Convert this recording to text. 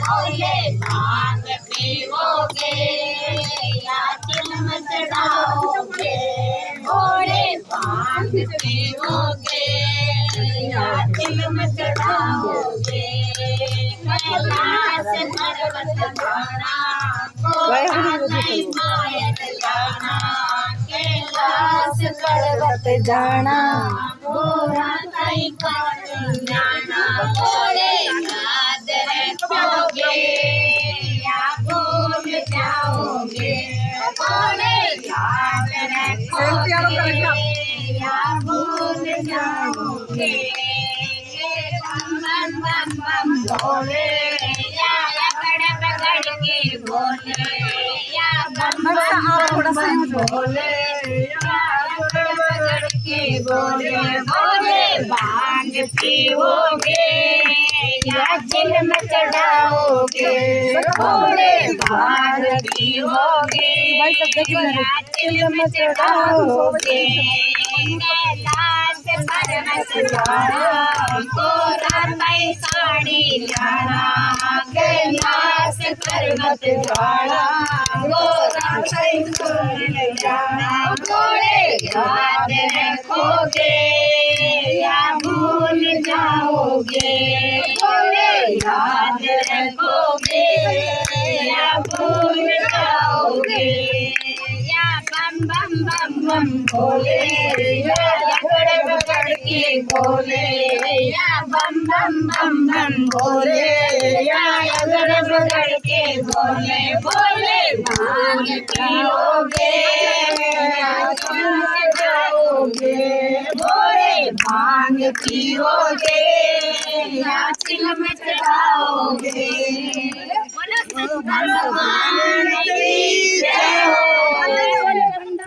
बोले भांग पीओगे या चिलम चढ़ाओगे बोले भांग पीओगे या चिलम चढ़ाओगे कैलाश पर्वत जाना गोरा नहीं माया जाना कैलाश पर्वत जाना गोरा नहीं जाना बोले याद रखोगे या भूल जाओगे बोले याद रखोगे या भूल जाओगे बम बम बम बोले या अकड़ पकड़ के बोले या बम बम बम बोले या अकड़ पकड़ के बोले बोले भांग पीओगे या चिलम चढ़ाओगे बोले भांग पीओगे या चिलम चढ़ाओगे कैलाश पर्वत जाना गोरा नहीं साड़ी जाना कैलाश पर्वत जाना गोरा नहीं साड़ी जाना बोले याद रखोगे या भूल जाओगे बोले याद रखोगे या भूल जाओगे या बम बम बम बम बोले या अकड़ पकड़ के बोले या बम बम बम बम बोले या अकड़ पकड़ के बोले बोले भांग पीओगे या चिलम चढ़ाओगे बोले भांग पीओगे या चिलम चढ़ाओगे